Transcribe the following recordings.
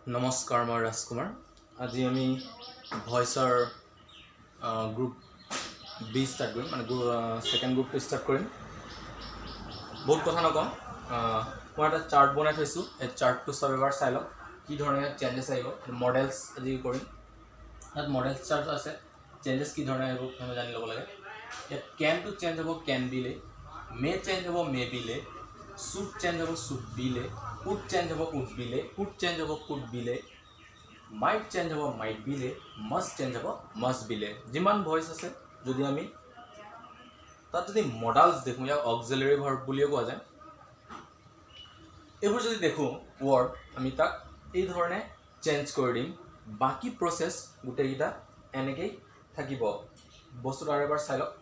नमस्कार मैं राजकुमार आज आमी भॉइसर ग्रुप बी स्टार्ट करें मैं सेकेंड ग्रुप स्टार्ट करें बहुत कथा नक मैं एक चार्ट बनाई थी चार्ट तो सब एबार चाई लग कि चेंजेस मडेल्स आज कर मडेल्स चार्ट आसे चेंजेस कि जानी लब लगे कैन टू चेंज हम कैन बी ले मे चेंज हम मे बी ले शुड चेंज हम शुड बी ले कुड चेंज हम कुड बी ले कुड चेंज हम कुड बी ले माइट चेंज हम माइट बी ले मस्ट चेंज हम मस्ट बी ले जिमान भइस आसे जदि आमी तात जदि मॉडल्स देखो या ऑक्सिलरी वर्ब बुलियो कोৱা যায় एबोर जदि देखो वर्ड आमी ताक এই ধৰণে চেঞ্জ কৰি দিম বাকি প্ৰসেস গুটেইটা এনেকৈ থাকিব বস্তুটো আৰু এবাৰ চাই লওক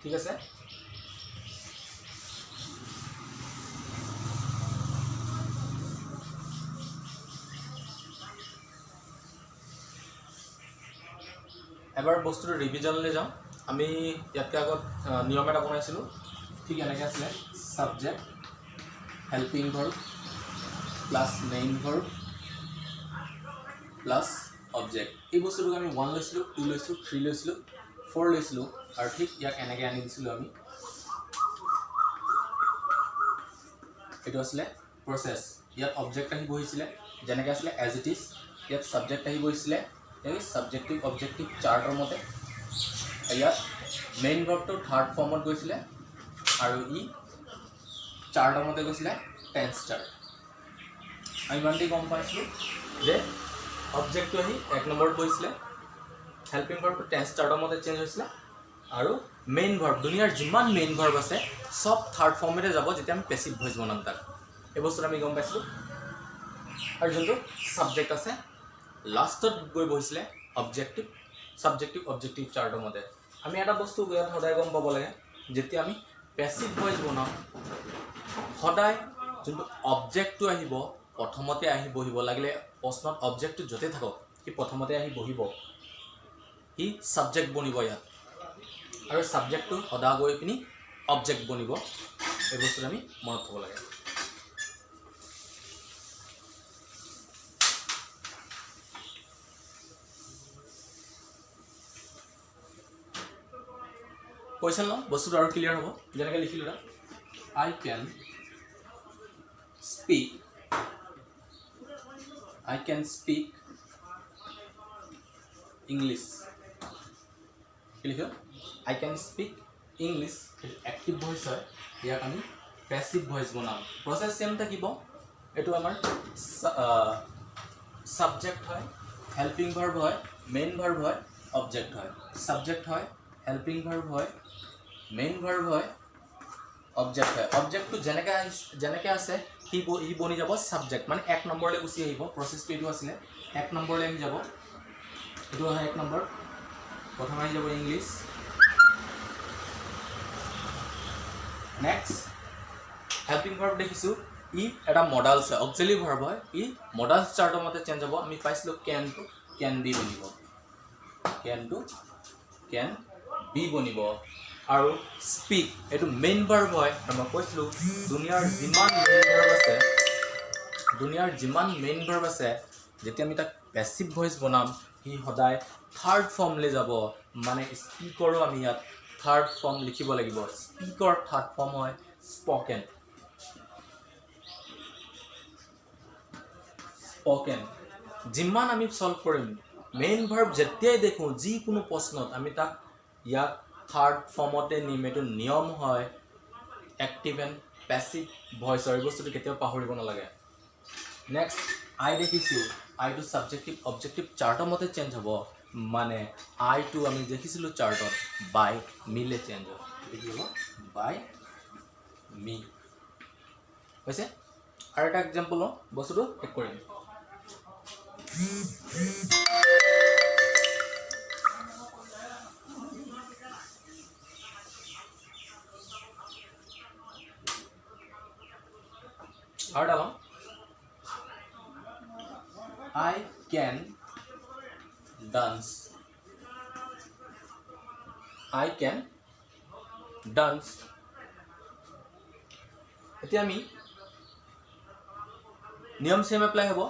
ঠিক আছে एबार बस्तुर रिविजनले जाऊँ आमी इतके आगत नियम एटा बनाइছিলো ठीक এনেকৈ আছিল subject helping verb plus main verb plus object এই বস্তুটো আমি 1 লৈছিলো 2 লৈছিলো 3 লৈছিলো 4 লৈছিলো আৰু ঠিক ইয়াক এনেকৈ আনি দিছিলো আমি এটো আছিল প্ৰসেস ইয়াত অবজেক্ট আহি বহিছিলে যেনেকৈ আছিল এজ ইট ইজ ইয়াত সাবজেক্ট আহি বহিছিলে सब्जेक्टिव ऑब्जेक्टिव चार्टर मते या मेन वर्ब तो थर्ड फॉर्मत গৈছিলে আৰু ই চাৰ্টৰ মতে গৈছিলে টেন্স চাৰ্ট আমি মানতে গম পাইছো যে অবজেক্ট আহি এক নম্বৰত গৈছিলে হেল্পিং ভাৰ্ব টেন্স চাৰ্টৰ মতে চেঞ্জ হৈছিলে আৰু মেইন ভাৰ্ব দুনিয়াৰ যিমান মেইন ভাৰ্ব আছে সব থাৰ্ড ফৰ্মতে যাব যেতিয়া আমি পেসিভ ভয়েস বনাম তাক এই বস্তুটো আমি গম পাইছো আৰু যোনটো সাবজেক্ট আছে लास्टत गई बहिছিলে ऑब्जेक्टिव सब्जेक्टिव ऑब्जेक्टिव चार्टर मते आमी এটা বস্তু সদায় গম পাব লাগে যেতিয়া আমি প্যাসিভ ভয়েস বনাও সদায় যোনটো অবজেক্টটো আহিব প্ৰথমতে আহি বহিব লাগিলে প্ৰশ্নত অবজেক্টটো যতে থাকক কি প্ৰথমতে আহি বহিব ই সাবজেক্ট বনিব ইয়াত আৰু সাবজেক্টটো সদা গৈ পিনি অবজেক্ট বনিব এই বস্তুটো আমি মনত থব লাগে क्वेश्चन लो बस्तुটো আৰু ক্লিয়াৰ হ'ব যেনেকৈ লিখিলো না I can speak English লিখো I can speak English active voice হয় ইয়াক আমি প্যাসিভ ভয়েস বনাম প্রসেস সেম থাকিব এটো আমাৰ সাবজেক্ট হয় হেল্পিং ভার্ব হয় মেইন ভার্ব হয় অবজেক্ট হয় সাবজেক্ট হয় हेल्पिंग वर्ब है मेन वर्ब है ऑब्जेक्ट तो जेनेके आसे हि बनि যাব सब्जेक्ट माने एक नंबर ले गुसि आइबो प्रोसेस तो एटु आसिले एक नंबर ले आइ যাব एटु है एक नंबर प्रथम आइ যাব इंग्लिश नेक्स्ट हेल्पिंग वर्ब देखिसु इ एटा मॉडल्स है ऑक्सिलरी वर्ब है इ मॉडल्स चार्टर मते चेंज হ'ব আমি পাইছিলো कैन बी बनिব कैन बी बनिब और स्पीक एटु मेन वर्ब है मैं কৈছিলো दुनियार जिमान मेन वर्ब আছে যেতিয়া আমি তাক প্যাসিভ ভয়েস বনাম হি সদায় থার্ড ফর্ম ले যাব মানে স্পিকৰো আমি ইয়াত থাৰ্ড ফৰ্ম লিখিব লাগিব স্পিকৰ থাৰ্ড ফৰ্ম হয় স্পোকেন जिमान আমি সলভ কৰিম मेन वर्ब যেতিয়াই দেখো যি কোনো প্ৰশ্নত আমি তাক ইয়াক থার্ড ফর্মতে নিম এটো নিয়ম হয় एक्टिव एंड पैसिव ভয়েস এই বস্তুটো কেতিয়াও পাহৰিব নালাগে नेक्स्ट आई দেখিছো आई टू सब्जेक्टिव ऑब्जेक्टिव चार्टर মতে চেঞ্জ হ'ব মানে आई टू আমি দেখিছিলো চাৰ্টত বাই মিলে চেঞ্জ হ'ব কি হ'ব বাই মি হৈছে আৰু এটা एग्जांपल বস্তুটো চেক কৰিম और डालो I can dance এতিয়া আমি নিয়ম সেম এপ্লাই হ'ব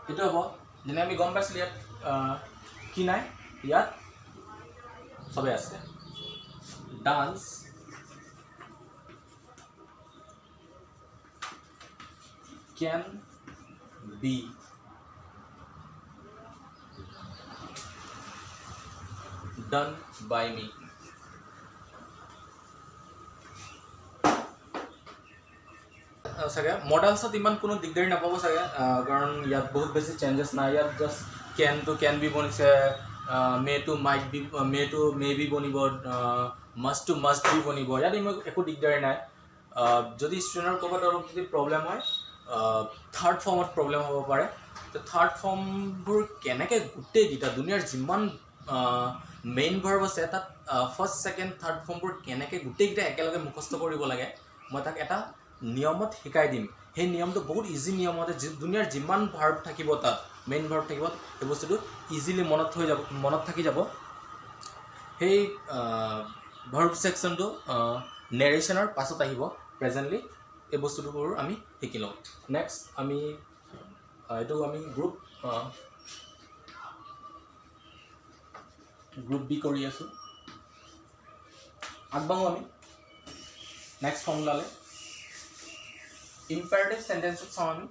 এইটো হ'ব যেনে আমি গম পাইছিলোঁ ইয়াত কি নাই ইয়াত সবে আছে dance can be done by me. চাগে মডেলছত ইমান কোনো দিগদাৰি নাপাব চাগে কাৰণ ইয়াত বহুত বেছি চেঞ্জেছ নাই ইয়াত জাষ্ট কেন বি বনিছে may to might be may be বনিব মাষ্ট বি বনিব ইয়াত ইমান একো দিগদাৰি নাই যদি ষ্টুডেণ্টৰ ক'ৰবাত অলপ যদি প্ৰব্লেম হয় থাৰ্ড ফৰ্মত প্ৰব্লেম হ'ব পাৰে তো থাৰ্ড ফৰ্মবোৰ কেনেকৈ গোটেইকেইটা দুনিয়াৰ যিমান মেইন ভাৰ্ব আছে তাত ফাৰ্ষ্ট ছেকেণ্ড থাৰ্ড ফৰ্মবোৰ কেনেকৈ গোটেইকেইটা একেলগে মুখস্থ কৰিব লাগে মই তাক এটা নিয়মত শিকাই দিম সেই নিয়মটো বহুত ইজি নিয়ম হয় দুনিয়াৰ যিমান ভাৰ্ব থাকিব তাত মেইন ভাৰ্ব থাকিব সেই বস্তুটো ইজিলি মনত থাকি যাব সেই ভাৰ্ব ছেকশ্যনটো নেৰেশ্যনৰ পাছত আহিব প্ৰেজেণ্টলি এই বস্তুটোবোৰ আমি শিকি লওঁ নেক্সট আমি এইটো আমি গ্ৰুপ বি কৰি আছোঁ আগবাঢ়োঁ আমি নেক্সট ফৰ্মুলালৈ ইম্পাৰেটিভ সেন্টেন্সত চাওঁ আমি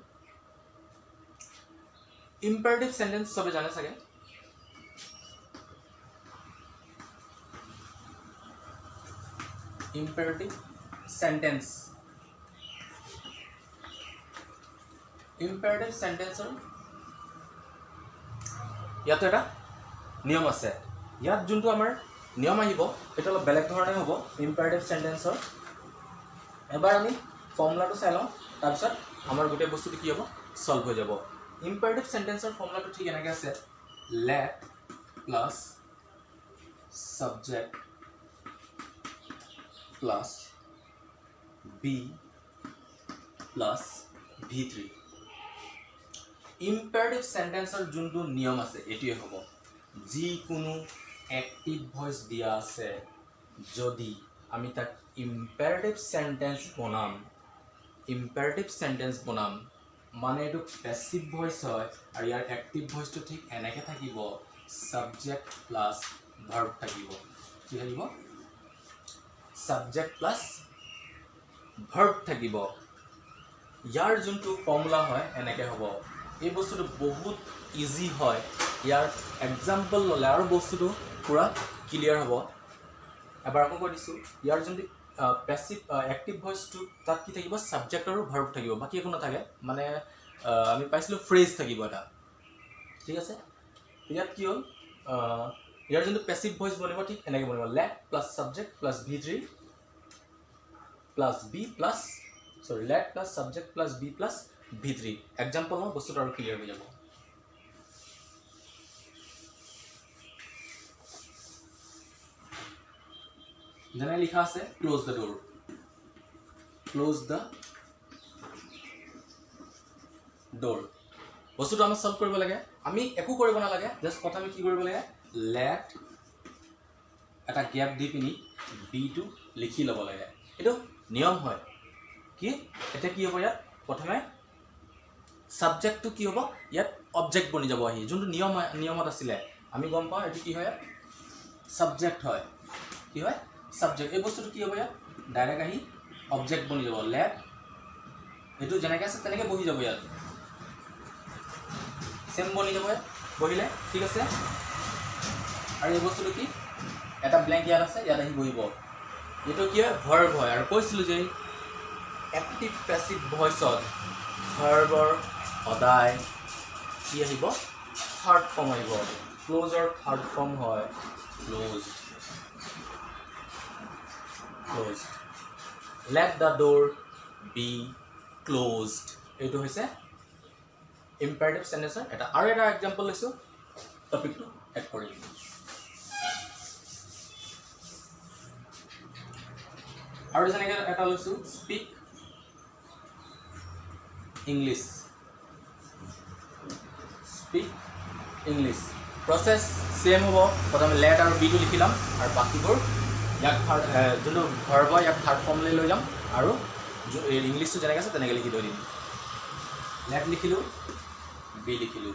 ইম্পাৰেটিভ সেন্টেন্স সবে জানে চাগে ইম্পাৰেটিভ সেন্টেন্স ইম্পাৰেটিভ সেন্টেন্সৰ ইয়াত এটা নিয়ম আছে ইয়াত যোনটো আমাৰ নিয়ম আহিব এটা অলপ বেলেগ ধৰণে হ'ব ইম্পাৰেটিভ সেন্টেন্সৰ এবাৰ আমি ফৰ্মুলাটো চাই লওঁ তাৰপিছত আমাৰ গোটেই বস্তুটো কি হ'ব সলভ হৈ যাব ইম্পাৰেটিভ সেন্টেন্সৰ ফৰ্মুলাটো ঠিক এনেকৈ আছে let plus subject plus be plus V3 imperative সেন্টেন্সৰ যোনটো নিয়ম আছে এটোৱে হ'ব যিকোনো এক্টিভ ভয়েস দিয়া আছে যদি আমি তাক ইম্পাৰেটিভ সেন্টেন্স বনাম মানে এইটো পেসিভ ভয়েস হয় আৰু ইয়াৰ এক্টিভ ভয়েসটো ঠিক এনেকৈ থাকিব সাবজেক্ট প্লাছ ভাৰ্ব থাকিব কি থাকিব সাবজেক্ট প্লাছ ভাৰ্ব থাকিব ইয়াৰ যোনটো ফৰ্মুলা হয় এনেকৈ হ'ব এই বস্তুটো বহুত ইজি হয় ইয়াৰ এক্সাম্পল ল'লে আৰু বস্তুটো পুৰা ক্লিয়াৰ হ'ব এবাৰ আকৌ কৈ দিছোঁ ইয়াৰ যোনটো পেসিভ এক্টিভ ভয়েসটো তাত কি থাকিব সাবজেক্ট আৰু ভাৰ্ব থাকিব বাকি একো নাথাকে মানে আমি পাইছিলোঁ ফ্ৰেজ থাকিব এটা ঠিক আছে ইয়াত কি হ'ল ইয়াৰ যোনটো পেসিভ ভয়েস বনিব ঠিক এনেকৈ বনিব let plus subject plus V3 plus be plus sorry let plus subject plus be plus V3 example মই বস্তুটো আৰু ক্লিয়াৰ হৈ যাব যেনে লিখা আছে ক্লোজ দ্য ডোৰ বস্তুটো আমি সলভ কৰিব লাগে আমি একো কৰিব নালাগে জাস্ট প্ৰথমে কি কৰিব লাগে লেট এটা গ্যাপ দি পিনি বিটো লিখি ল'ব লাগে এইটো নিয়ম হয় কি এতিয়া কি হ'ব ইয়াত প্ৰথমে সাবজেক্টটো কি হ'ব ইয়াত অবজেক্ট বনি যাব আহি যোনটো নিয়মত আছিলে আমি গম পাওঁ এইটো কি হয় সাবজেক্ট হয় কি হয় সাবজেক্ট এই বস্তুটো কি হ'ব ইয়াত ডাইৰেক্ট আহি অবজেক্ট বনি যাব লেট এইটো যেনেকৈ আছে তেনেকৈ বহি যাব ইয়াত সেম বনি যাব বহিলে ঠিক আছে আৰু এই বস্তুটো কি এটা ব্ল্যাঙ্ক ইয়াত আছে ইয়াত আহি বহিব এইটো কি হয় ভাৰ্ব হয় আৰু কৈছিলোঁ যে এক্টিভ পেসিভ ভয়েসত ভাৰ্বৰ সদায় কি আহিব থাৰ্ড ফৰ্ম আহিব ক্লোজৰ থাৰ্ড ফৰ্ম হয় closed let the door be closed এইটো হৈছে ইম্পাৰেটিভ সেন্টেন্সৰ এটা আৰু এটা এক্সাম্পল লৈছো টপিকটো এড কৰি আৰু যেনেকৈ এটা লৈছো স্পীক ইংলিছ প্ৰসেস সেম হ'ব প্ৰথমে লেট আৰু বিটো লিখি ল'ম আৰু বাকিবোৰ ইয়াক যোনটো ভাৰ্ব হয় ইয়াক থাৰ্ড ফৰ্মলৈ লৈ যাম আৰু ইংলিছটো যেনেকৈ আছে তেনেকৈ লিখি থৈ দিম লেট লিখিলোঁ বি লিখিলোঁ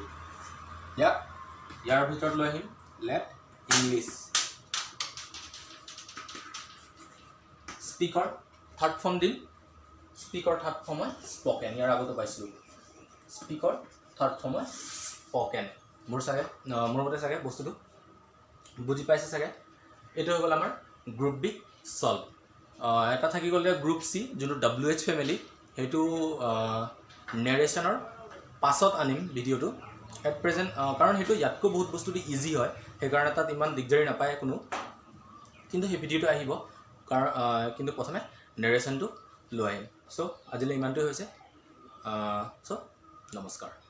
ইয়াৰ ভিতৰত লৈ আহিম লেট ইংলিছ স্পীকৰ থাৰ্ড ফৰ্ম দিম স্পীকৰ থাৰ্ড ফৰ্ম হয় স্পকেন ইয়াৰ আগতে পাইছিলোঁ স্পীকৰ থাৰ্ড ফৰ্ম হয় স্পকেন মোৰ মতে চাগে বস্তুটো বুজি পাইছে চাগে এইটো হৈ গ'ল আমাৰ গ্ৰুপ বি সলভ এটা থাকি গ'ল গ্ৰুপ চি যোনটো WH ফেমিলি সেইটো নেৰেশ্যনৰ পাছত আনিম ভিডিঅ'টো এট প্ৰেজেণ্ট কাৰণ সেইটো ইয়াতকৈ বহুত বস্তুটো ইজি হয় সেইকাৰণে তাত ইমান দিগদাৰী নাপায় কোনো কিন্তু সেই ভিডিঅ'টো আহিব কাৰণ কিন্তু প্ৰথমে নেৰেশ্যনটো লৈ আহিম চ' আজিলৈ ইমানটোৱে হৈছে চ' নমস্কাৰ